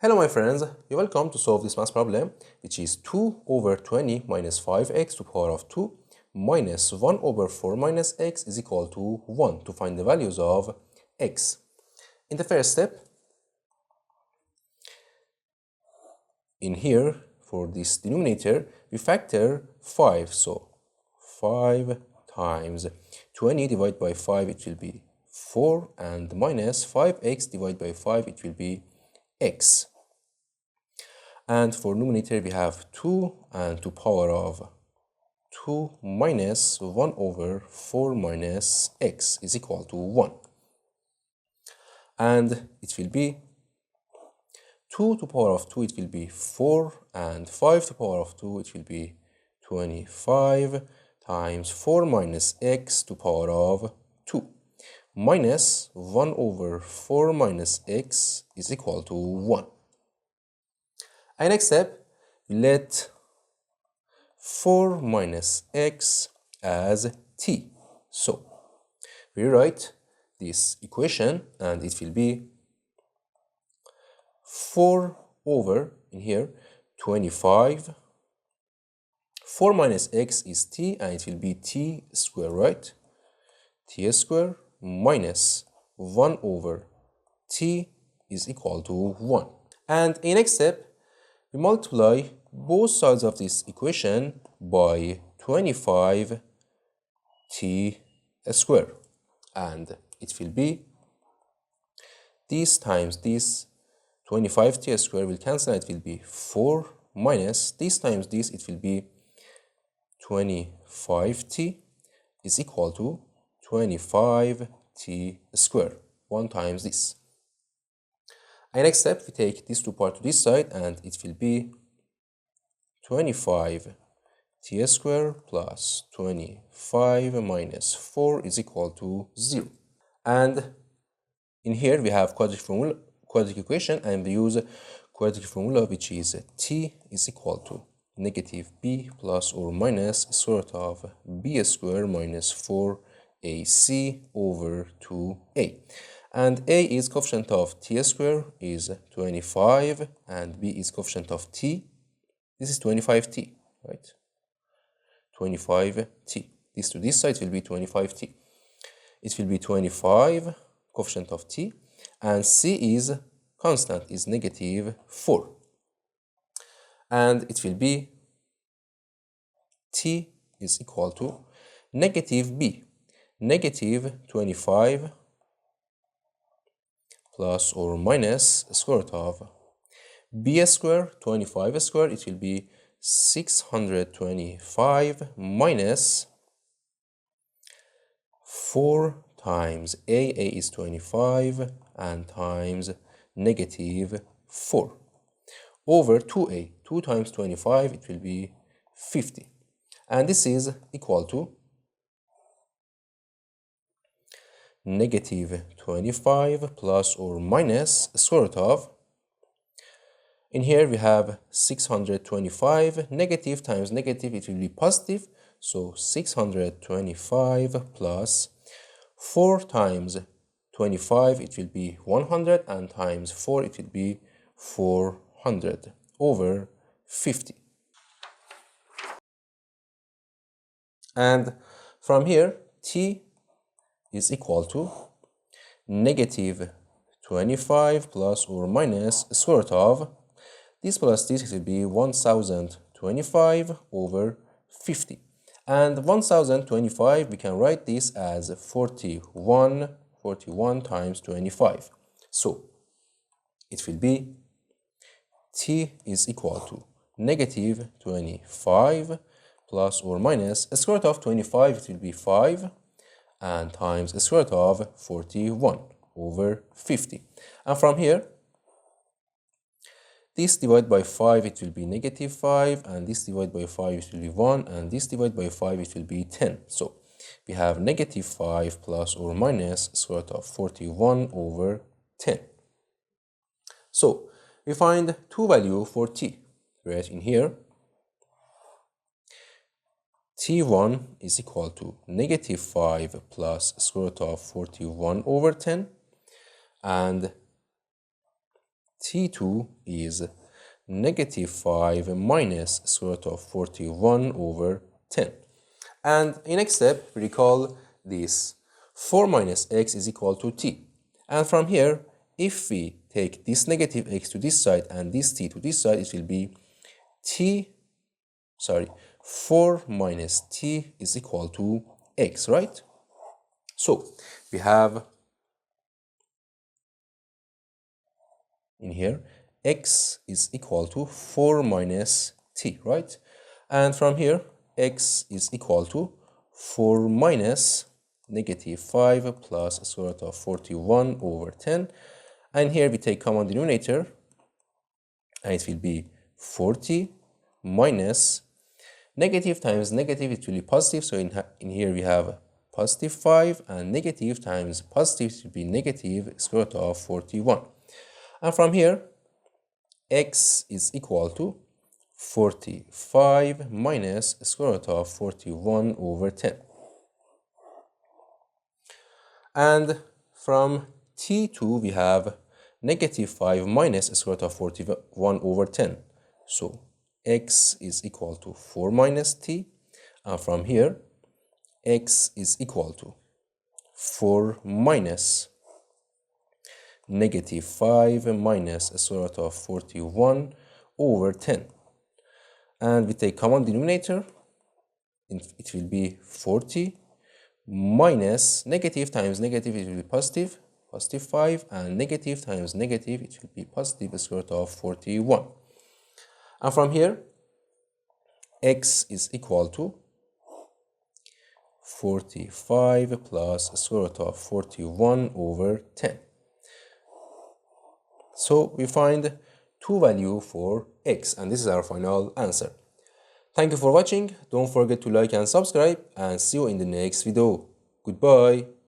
Hello my friends, you're welcome to solve this math problem, which is 2 over 20 minus 5x to the power of 2 minus 1 over 4 minus x is equal to 1 to find the values of x. In the first step, in here, for this denominator, we factor 5. So 5 times 20 divided by 5, it will be 4, and minus 5x divided by 5, it will be x. And for numerator, we have 2 and to power of 2 minus 1 over 4 minus x is equal to 1. And it will be 2 to power of 2, it will be 4, and 5 to power of 2, it will be 25 times 4 minus x to power of 2 minus 1 over 4 minus x is equal to 1. And next step, let 4 minus x as t. So we write this equation and it will be 4 over, in here, 25. 4 minus x is t and it will be t square, right? T square minus 1 over t is equal to 1. And in next step, we multiply both sides of this equation by 25 t square, and it will be this times this 25 t square will cancel, it will be 4 minus this times this, it will be 25 t is equal to 25 t square, 1 times this. And next step, we take these two parts to this side and it will be 25 t square plus 25 minus 4 is equal to 0. And in here we have quadratic equation, and we use quadratic formula, which is t is equal to negative b plus or minus square root of b square minus 4ac over 2a. And a is coefficient of t square is 25 and b is coefficient of t. This is 25t, right? 25t. This to this side will be 25t. It will be 25 coefficient of t, and c is constant, is negative 4. And it will be t is equal to negative b, negative 25 plus or minus square root of b square, 25 square, it will be 625 minus 4 times a is 25, and times negative 4 over 2a, 2 times 25, it will be 50. And this is equal to negative 25 plus or minus square root of, in here we have 625, negative times negative, it will be positive, so 625 plus 4 times 25, it will be 100, and times 4, it will be 400 over 50. And from here, t is equal to negative 25 plus or minus square root of this plus this, will be 1025 over 50. And 1025, we can write this as 41 times 25. So it will be t is equal to negative 25 plus or minus square root of 25, it will be 5, and times square root of 41 over 50. And from here, this divided by 5, it will be negative 5, and this divided by 5, it will be 1, and this divided by 5, it will be 10. So we have negative 5 plus or minus square root of 41 over 10. So we find two values for t, right? In here, t1 is equal to negative 5 plus square root of 41 over 10, and T2 is negative 5 minus square root of 41 over 10. And in next step, recall this 4 minus x is equal to t. And from here, if we take this negative x to this side and this t to this side, it will be 4 minus t is equal to x, right? So we have in here x is equal to 4 minus t, right? And from here x is equal to 4 minus negative 5 plus square root of 41 over 10. And here we take common denominator, and it will be 40 minus negative times negative, it will be positive. So in here we have positive 5, and negative times positive, it will be negative square root of 41. And from here, x is equal to 45 minus square root of 41 over 10. And from t2, we have negative 5 minus square root of 41 over 10. So x is equal to 4 minus t. And from here, x is equal to 4 minus negative 5 minus square root of 41 over 10. And we take common denominator, it will be 40 minus negative times negative, it will be positive, positive 5, and negative times negative, it will be positive square root of 41. And from here, x is equal to 45 plus square root of 41 over 10. So we find two values for x, and this is our final answer. Thank you for watching. Don't forget to like and subscribe, and see you in the next video. Goodbye.